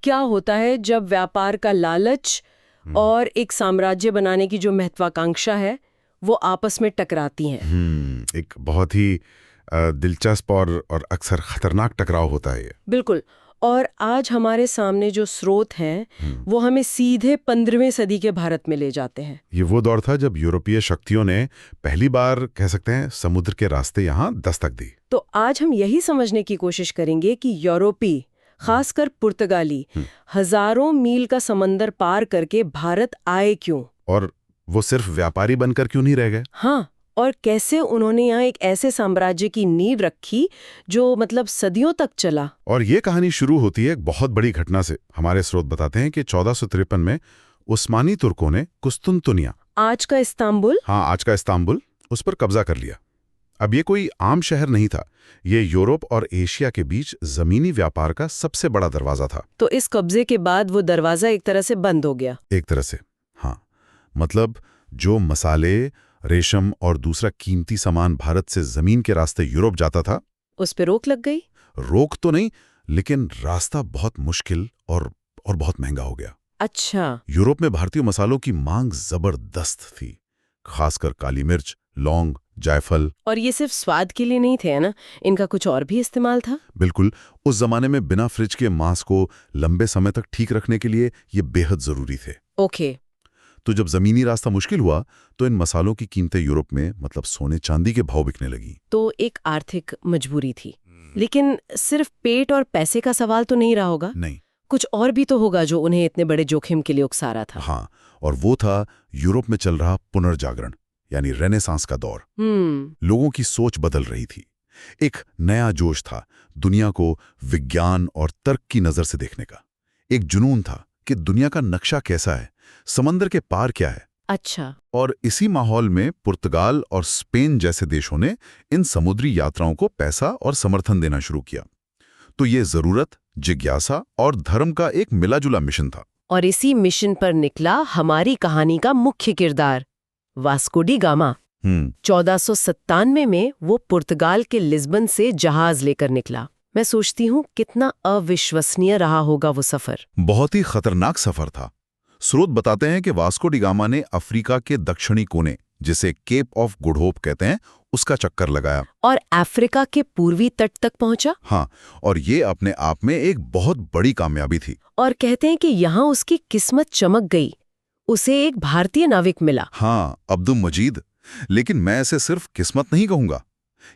क्या होता है जब व्यापार का लालच और एक साम्राज्य बनाने की जो महत्वाकांक्षा है वो आपस में टकराती हैं। एक बहुत ही दिलचस्प और अक्सर खतरनाक टकराव होता है ये। बिल्कुल। और आज हमारे सामने जो स्रोत हैं वो हमें सीधे 15वीं सदी के भारत में ले जाते हैं। ये वो दौर था जब यूरोपीय शक्तियों ने पहली बार कह सकते हैं समुद्र के रास्ते यहाँ दस्तक दी। तो आज हम यही समझने की कोशिश करेंगे कि यूरोपी, खासकर पुर्तगाली, हजारों मील का समंदर पार करके भारत आए क्यों, और वो सिर्फ व्यापारी बनकर क्यों नहीं रह गए। हाँ, और कैसे उन्होंने यहाँ एक ऐसे साम्राज्य की नींव रखी जो मतलब सदियों तक चला। और ये कहानी शुरू होती है एक बहुत बड़ी घटना से। हमारे स्रोत बताते हैं कि 1453 में उस्मानी तुर्कों ने कुस्तुनतुनिया, आज का इस्तांबुल, हाँ आज का इस्तांबुल, उस पर कब्जा कर लिया। अब ये कोई आम शहर नहीं था, ये यूरोप और एशिया के बीच जमीनी व्यापार का सबसे बड़ा दरवाजा था। तो इस कब्जे के बाद वो दरवाजा एक तरह से बंद हो गया। एक तरह से, हाँ। मतलब जो मसाले, रेशम और दूसरा कीमती सामान भारत से जमीन के रास्ते यूरोप जाता था, उस पे रोक लग गई। रोक तो नहीं, लेकिन रास्ता बहुत मुश्किल और बहुत महंगा हो गया। अच्छा। यूरोप में भारतीय मसालों की मांग जबरदस्त थी, खासकर काली मिर्च, लौंग, जायफल। और ये सिर्फ स्वाद के लिए नहीं थे, है ना, इनका कुछ और भी इस्तेमाल था। बिल्कुल। उस जमाने में बिना फ्रिज के मांस को लंबे समय तक ठीक रखने के लिए ये बेहद जरूरी थे। ओके। तो जब जमीनी रास्ता मुश्किल हुआ तो इन मसालों की कीमतें यूरोप में मतलब सोने चांदी के भाव बिकने लगी। तो एक आर्थिक मजबूरी थी। लेकिन सिर्फ पेट और पैसे का सवाल तो नहीं रहा होगा। नहीं, कुछ और भी तो होगा जो उन्हें इतने बड़े जोखिम के लिए उकसा रहा था। हाँ, और वो था यूरोप में चल रहा पुनर्जागरण, यानी रेनेसांस का दौर। लोगों की सोच बदल रही थी। एक नया जोश था दुनिया को विज्ञान और तर्क की नजर से देखने का। एक जुनून था कि दुनिया का नक्शा कैसा है, समंदर के पार क्या है। अच्छा। और इसी माहौल में पुर्तगाल और स्पेन जैसे देशों ने इन समुद्री यात्राओं को पैसा और समर्थन देना शुरू किया। तो ये जरूरत, जिज्ञासा और धर्म का एक मिलाजुला मिशन था। और इसी मिशन पर निकला हमारी कहानी का मुख्य किरदार, वास्को डी गामा। 1497 में वो पुर्तगाल के लिस्बन से जहाज लेकर निकला। मैं सोचती हूँ कितना अविश्वसनीय रहा होगा वो सफर। बहुत ही खतरनाक सफर था। स्रोत बताते हैं कि वास्को डी गामा ने अफ्रीका के दक्षिणी कोने, जिसे केप ऑफ गुड होप कहते हैं, उसका चक्कर लगाया और अफ्रीका के पूर्वी तट तक पहुंचा। हाँ, और ये अपने आप में एक बहुत बड़ी कामयाबी थी। और कहते हैं कि यहाँ उसकी किस्मत चमक गई, उसे एक भारतीय नाविक मिला। हाँ, अब्दुल मजीद। लेकिन मैं इसे सिर्फ किस्मत नहीं कहूंगा,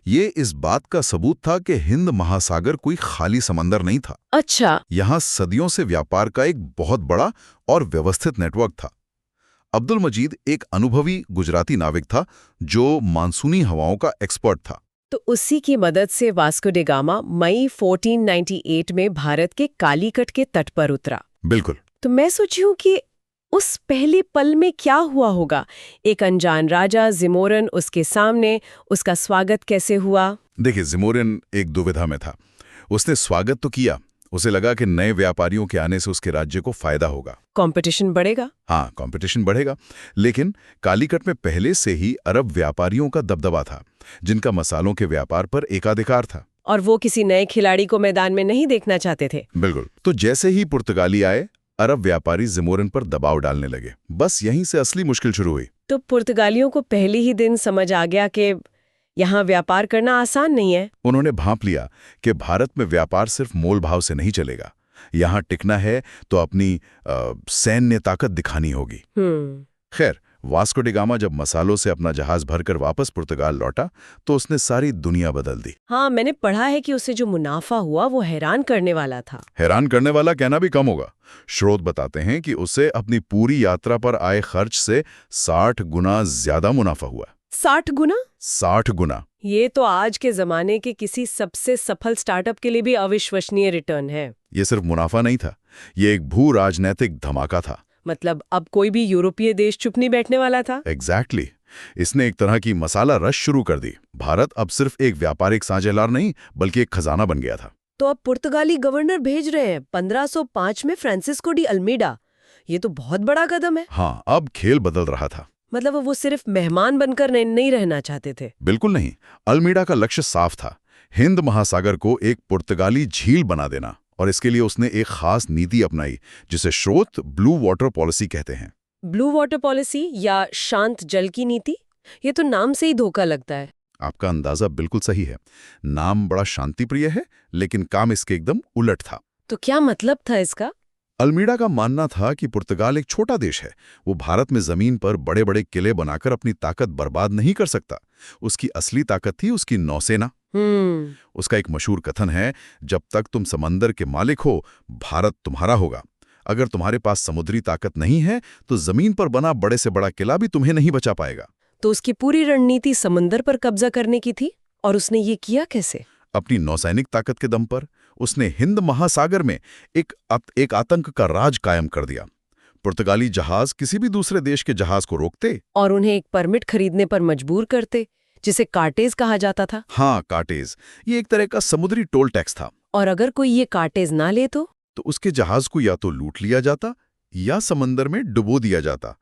ये इस बात का सबूत था कि हिंद महासागर कोई खाली समंदर नहीं था। अच्छा। यहाँ सदियों से व्यापार का एक बहुत बड़ा और व्यवस्थित नेटवर्क था। अब्दुल मजीद एक अनुभवी गुजराती नाविक था जो मानसूनी हवाओं का एक्सपर्ट था। तो उसी की मदद से वास्को डे गामा मई 1498 में भारत के कालीकट के तट पर उतरा। बिल्कुल। तो मैं सोची हूँ कि उस पहले पल में क्या हुआ होगा। एक अनजान राजा जिमोरन उसके सामने, उसका स्वागत कैसे हुआ? देखिए, जिमोरन एक दुविधा में था। उसने स्वागत तो किया, उसे लगा कि नए व्यापारियों के आने से उसके राज्य को फायदा होगा, कंपटीशन बढ़ेगा। हाँ, कंपटीशन बढ़ेगा। लेकिन कालीकट में पहले से ही अरब व्यापारियों का दबदबा था, जिनका मसालों के व्यापार पर एकाधिकार था। और वो किसी नए खिलाड़ी को मैदान में नहीं देखना चाहते थे। बिल्कुल। तो जैसे ही पुर्तगाली आए, अरब व्यापारी जिमोरन पर दबाव डालने लगे। बस यहीं से असली मुश्किल शुरू हुई। तो पुर्तगालियों को पहले ही दिन समझ आ गया कि यहाँ व्यापार करना आसान नहीं है। उन्होंने भांप लिया कि भारत में व्यापार सिर्फ मोल भाव से नहीं चलेगा। यहाँ टिकना है तो अपनी सैन्य ताकत दिखानी होगी। खैर, वास्को डी गामा जब मसालों से अपना जहाज भरकर वापस पुर्तगाल लौटा तो उसने सारी दुनिया बदल दी। हाँ, मैंने पढ़ा है कि उसे जो मुनाफा हुआ वो हैरान करने वाला था। हैरान करने वाला कहना भी कम होगा। स्रोत बताते हैं कि उसे अपनी पूरी यात्रा पर आए खर्च से 60 गुना ज्यादा मुनाफा हुआ। 60 गुना? 60 गुना। ये तो आज के जमाने के किसी सबसे सफल स्टार्टअप के लिए भी अविश्वसनीय रिटर्न है। ये सिर्फ मुनाफा नहीं था, ये एक भू राजनैतिक धमाका था। मतलब अब कोई भी यूरोपीय देश चुप नहीं बैठने वाला था। एग्जैक्टली। इसने एक तरह की मसाला रश शुरू कर दी। भारत अब सिर्फ एक व्यापारिक साझेदार नहीं बल्कि एक खजाना बन गया था। तो अब पुर्तगाली गवर्नर भेज रहे हैं 1505 में फ्रांसिस्को डी अल्मीडा। ये तो बहुत बड़ा कदम है। हाँ, अब खेल बदल रहा था। मतलब वो सिर्फ मेहमान बनकर नहीं रहना चाहते थे। बिल्कुल नहीं। अल्मीडा का लक्ष्य साफ था, हिंद महासागर को एक पुर्तगाली झील बना देना और इसके लिए उसने एक खास नीति अपनाई जिसे स्रोत ब्लू वाटर पॉलिसी कहते हैं। ब्लू वाटर पॉलिसी या शांत जल की नीति? ये तो नाम से ही धोखा लगता है। आपका अंदाजा बिल्कुल सही है। नाम बड़ा शांतिप्रिय है, लेकिन काम इसके एकदम उलट था। तो क्या मतलब था इसका? अल्मीडा का मानना था कि पुर्तगाल एक छोटा देश है, वो भारत में जमीन पर बड़े बड़े किले बनाकर अपनी ताकत बर्बाद नहीं कर सकता। उसकी असली ताकत थी उसकी नौसेना। उसका एक मशहूर कथन है, जब तक तुम समंदर के मालिक हो, भारत तुम्हारा होगा। अगर तुम्हारे पास समुद्री ताकत नहीं है तो जमीन पर बना बड़े से बड़ा किला भी तुम्हें नहीं बचा पाएगा। तो उसकी पूरी रणनीति समंदर पर कब्जा करने की थी, और उसने ये किया कैसे? अपनी नौसैनिक ताकत के दम पर उसने हिंद महासागर में एक आतंक का राज कायम कर दिया। पुर्तगाली जहाज किसी भी दूसरे देश के जहाज को रोकते और उन्हें एक परमिट खरीदने पर मजबूर करते, जिसे कार्टेज कहा जाता था। हाँ, कार्टेज। ये एक तरह का समुद्री टोल टैक्स था। और अगर कोई ये कार्टेज ना ले तो उसके जहाज को या तो लूट लिया जाता या समंदर में डुबो दिया जाता।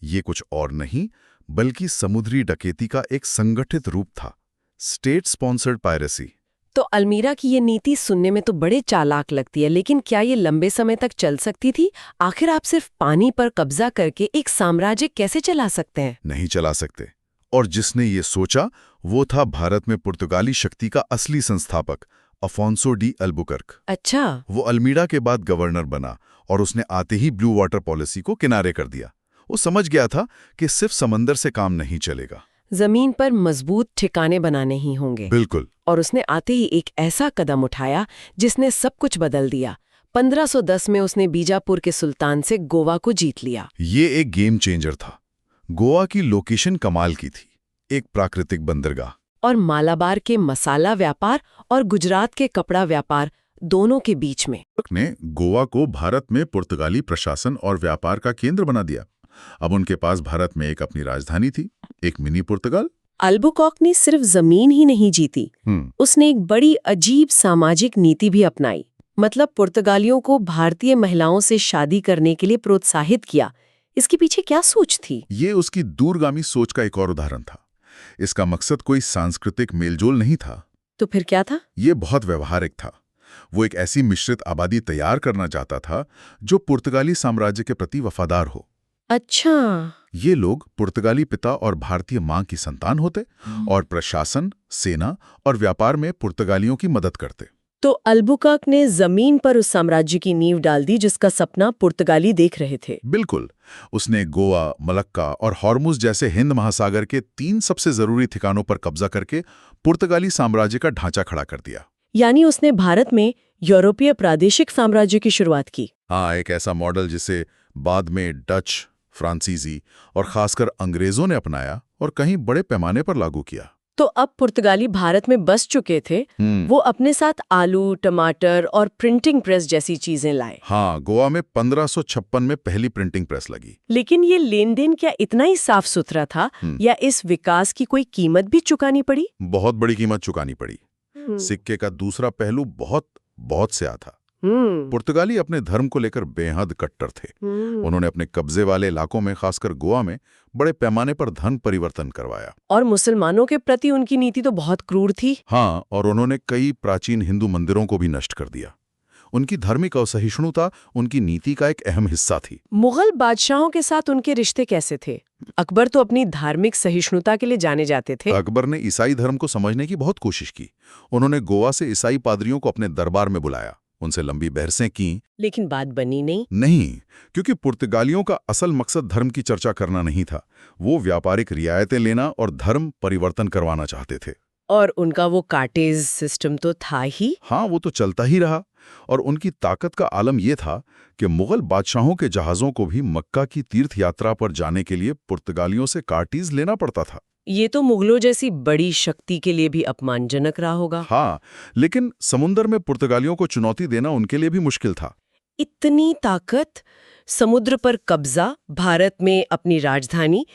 ये कुछ और नहीं बल्कि समुद्री डकैती का एक संगठित रूप था, स्टेट स्पॉन्सर्ड पायरेसी। तो अल्मीरा की ये नीति सुनने में तो बड़े चालाक लगती है, लेकिन क्या ये लंबे समय तक चल सकती थी? आखिर आप सिर्फ पानी पर कब्जा करके एक साम्राज्य कैसे चला सकते हैं? नहीं चला सकते। और जिसने ये सोचा वो था भारत में पुर्तगाली शक्ति का असली संस्थापक अफोंसो डी अल्बुकर्क। अच्छा। वो अल्मीडा के बाद गवर्नर बना और उसने आते ही ब्लू वाटर पॉलिसी को किनारे कर दिया। वो समझ गया था कि सिर्फ समंदर से काम नहीं चलेगा, जमीन पर मजबूत ठिकाने बनाने ही होंगे। बिल्कुल। और उसने आते ही एक ऐसा कदम उठाया जिसने सब कुछ बदल दिया। 1510 में उसने बीजापुर के सुल्तान से गोवा को जीत लिया। ये एक गेम चेंजर था। गोवा की लोकेशन कमाल की थी, एक प्राकृतिक बंदरगाह। और मालाबार के मसाला व्यापार और गुजरात के कपड़ा व्यापार दोनों के बीच में ने गोवा को भारत में पुर्तगाली प्रशासन और व्यापार का केंद्र बना दिया। अब उनके पास भारत में एक अपनी राजधानी थी, एक मिनी पुर्तगाल। अल्बुकर्क ने सिर्फ जमीन ही नहीं जीती, उसने एक बड़ी अजीब सामाजिक नीति भी अपनाई। मतलब पुर्तगालियों को भारतीय महिलाओं से शादी करने के लिए प्रोत्साहित किया। इसके पीछे क्या सोच थी? ये उसकी दूरगामी सोच का एक और उदाहरण था। इसका मकसद कोई सांस्कृतिक मेलजोल नहीं था। तो फिर क्या था? ये बहुत व्यवहारिक था। वो एक ऐसी मिश्रित आबादी तैयार करना चाहता था जो पुर्तगाली साम्राज्य के प्रति वफादार हो। अच्छा। ये लोग पुर्तगाली पिता और भारतीय मां की संतान होते और प्रशासन, सेना और व्यापार में पुर्तगालियों की मदद करते। तो अल्बुकर्क ने जमीन पर उस साम्राज्य की नींव डाल दी जिसका सपना पुर्तगाली देख रहे थे। बिल्कुल। उसने गोवा, मलक्का और हॉर्मुज जैसे हिंद महासागर के 3 सबसे जरूरी ठिकानों पर कब्जा करके पुर्तगाली साम्राज्य का ढांचा खड़ा कर दिया। यानी उसने भारत में यूरोपीय प्रादेशिक साम्राज्य की शुरुआत की। हाँ, एक ऐसा मॉडल जिसे बाद में डच, फ्रांसीसी और खासकर अंग्रेजों ने अपनाया और कहीं बड़े पैमाने पर लागू किया। तो अब पुर्तगाली भारत में बस चुके थे, वो अपने साथ आलू, टमाटर और प्रिंटिंग प्रेस जैसी चीजें लाए। हाँ, गोवा में 1556 में पहली प्रिंटिंग प्रेस लगी। लेकिन ये लेन देन क्या इतना ही साफ सुथरा था, या इस विकास की कोई कीमत भी चुकानी पड़ी? बहुत बड़ी कीमत चुकानी पड़ी। सिक्के का दूसरा पहलू बहुत स्याह था। पुर्तगाली अपने धर्म को लेकर बेहद कट्टर थे। उन्होंने अपने कब्जे वाले इलाकों में, खासकर गोवा में, बड़े पैमाने पर धन परिवर्तन करवाया। और मुसलमानों के प्रति उनकी नीति तो बहुत क्रूर थी। हाँ, और उन्होंने कई प्राचीन हिंदू मंदिरों को भी नष्ट कर दिया। उनकी धार्मिक असहिष्णुता उनकी नीति का एक अहम हिस्सा थी। मुगल बादशाहों के साथ उनके रिश्ते कैसे थे? अकबर तो अपनी धार्मिक सहिष्णुता के लिए जाने जाते थे। अकबर ने ईसाई धर्म को समझने की बहुत कोशिश की। उन्होंने गोवा से ईसाई पादरियों को अपने दरबार में बुलाया, उनसे लंबी बहसें की, लेकिन बात बनी नहीं, क्योंकि पुर्तगालियों का असल मकसद धर्म की चर्चा करना नहीं था। वो व्यापारिक रियायतें लेना और धर्म परिवर्तन करवाना चाहते थे। और उनका वो कार्टेज सिस्टम तो था ही। हाँ, वो तो चलता ही रहा। और उनकी ताकत का आलम ये था कि मुगल बादशाहों के जहाज़ों को भी मक्का की तीर्थ यात्रा पर जाने के लिए पुर्तगालियों से कार्टेज लेना पड़ता था। ये तो मुगलों जैसी बड़ी शक्ति के लिए भी अपमानजनक रहा होगा। हाँ, लेकिन समुद्र में पुर्तगालियों को चुनौती देना उनके लिए भी मुश्किल था। इतनी ताकत, समुद्र पर कब्जा, भारत में अपनी राजधानी,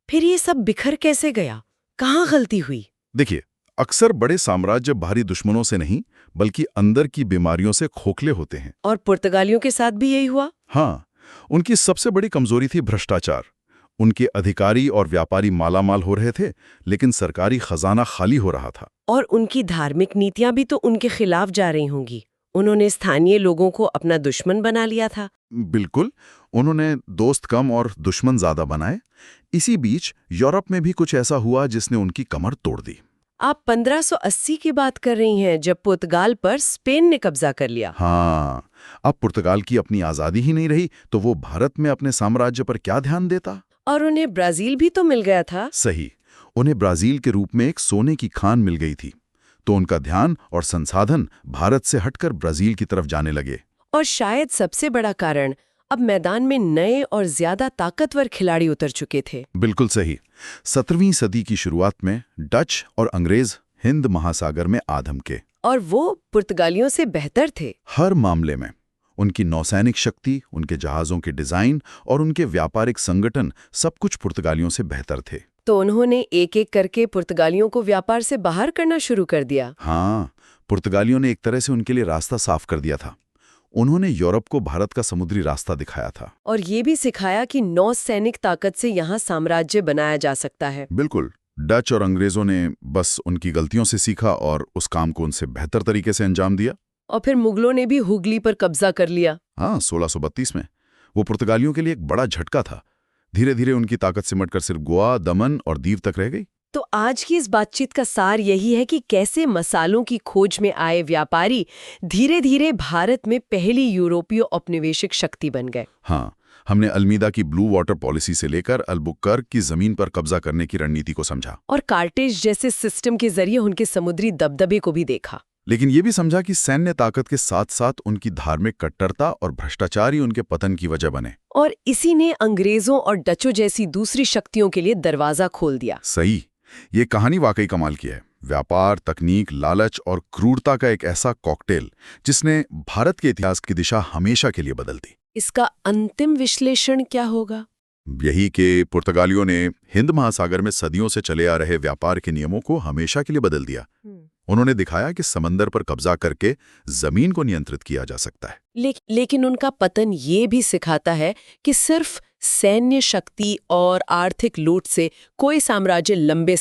फिर ये सब बिखर कैसे गया? कहाँ गलती हुई? देखिए, अक्सर बड़े साम्राज्य बाहरी दुश्मनों से नहीं बल्कि अंदर की बीमारियों से खोखले होते हैं। और पुर्तगालियों के साथ भी यही हुआ? हाँ, उनकी सबसे बड़ी कमजोरी थी भ्रष्टाचार। उनके अधिकारी और व्यापारी मालामाल हो रहे थे, लेकिन सरकारी खजाना खाली हो रहा था। और उनकी धार्मिक नीतियां भी तो उनके खिलाफ जा रही होंगी। उन्होंने स्थानीय लोगों को अपना दुश्मन बना लिया था। बिल्कुल, उन्होंने दोस्त कम और दुश्मन ज्यादा बनाए। इसी बीच यूरोप में भी कुछ ऐसा हुआ जिसने उनकी कमर तोड़ दी। आप 1580 की बात कर रही हैं, जब पुर्तगाल पर स्पेन ने कब्जा कर लिया। हाँ, अब पुर्तगाल की अपनी आजादी ही नहीं रही तो वो भारत में अपने साम्राज्य पर क्या ध्यान देता। और उन्हें ब्राजील भी तो मिल गया था। सही, उन्हें ब्राजील के रूप में एक सोने की खान मिल गई थी, तो उनका ध्यान और संसाधन भारत से हटकर ब्राजील की तरफ जाने लगे। और शायद सबसे बड़ा कारण, अब मैदान में नए और ज्यादा ताकतवर खिलाड़ी उतर चुके थे। बिल्कुल सही। 17वीं सदी की शुरुआत में डच और अंग्रेज हिंद महासागर में आ धमके। और वो पुर्तगालियों से बेहतर थे। हर मामले में उनकी नौसैनिक शक्ति, उनके जहाज़ों के डिज़ाइन और उनके व्यापारिक संगठन सब कुछ पुर्तगालियों से बेहतर थे। तो उन्होंने एक एक करके पुर्तगालियों को व्यापार से बाहर करना शुरू कर दिया। हाँ, पुर्तगालियों ने एक तरह से उनके लिए रास्ता साफ कर दिया था। उन्होंने यूरोप को भारत का समुद्री रास्ता दिखाया था। और ये भी सिखाया कि नौसैनिक ताकत से यहाँ साम्राज्य बनाया जा सकता है। बिल्कुल, डच और अंग्रेजों ने बस उनकी गलतियों से सीखा और उस काम को उनसे बेहतर तरीके से अंजाम दिया। और फिर मुगलों ने भी हुगली पर कब्जा कर लिया। हाँ, 1632 में। वो पुर्तगालियों के लिए एक बड़ा झटका था। धीरे धीरे उनकी ताकत सिमटकर सिर्फ गोवा, दमन और दीव तक रह गई। तो आज की इस बातचीत का सार यही है कि कैसे मसालों की खोज में आए व्यापारी धीरे धीरे भारत में पहली यूरोपीय औपनिवेशिक शक्ति बन गए। हाँ, हमने अल्मीदा की ब्लू वाटर पॉलिसी से लेकर अल्बुकर्क की जमीन पर कब्जा करने की रणनीति को समझा और कार्टेज जैसे सिस्टम के जरिए उनके समुद्री दबदबे को भी देखा। लेकिन ये भी समझा कि सैन्य ताकत के साथ साथ उनकी धार्मिक कट्टरता और भ्रष्टाचार ही उनके पतन की वजह बने। और इसी ने अंग्रेजों और डचों जैसी दूसरी शक्तियों के लिए दरवाजा खोल दिया। सही, ये कहानी वाकई कमाल की है। व्यापार, तकनीक, लालच और क्रूरता का एक ऐसा कॉकटेल जिसने भारत के इतिहास की दिशा हमेशा के लिए बदल दी। इसका अंतिम विश्लेषण क्या होगा? यही कि पुर्तगालियों ने हिंद महासागर में सदियों से चले आ रहे व्यापार के नियमों को हमेशा के लिए बदल दिया। उन्होंने दिखाया कि समंदर पर कब्जा करके जमीन को नियंत्रित किया जा सकता है। लेकिन उनका पतन ये भी सिखाता है कि सिर्फ सैन्य शक्ति और आर्थिक लूट से कोई साम्राज्य लंबे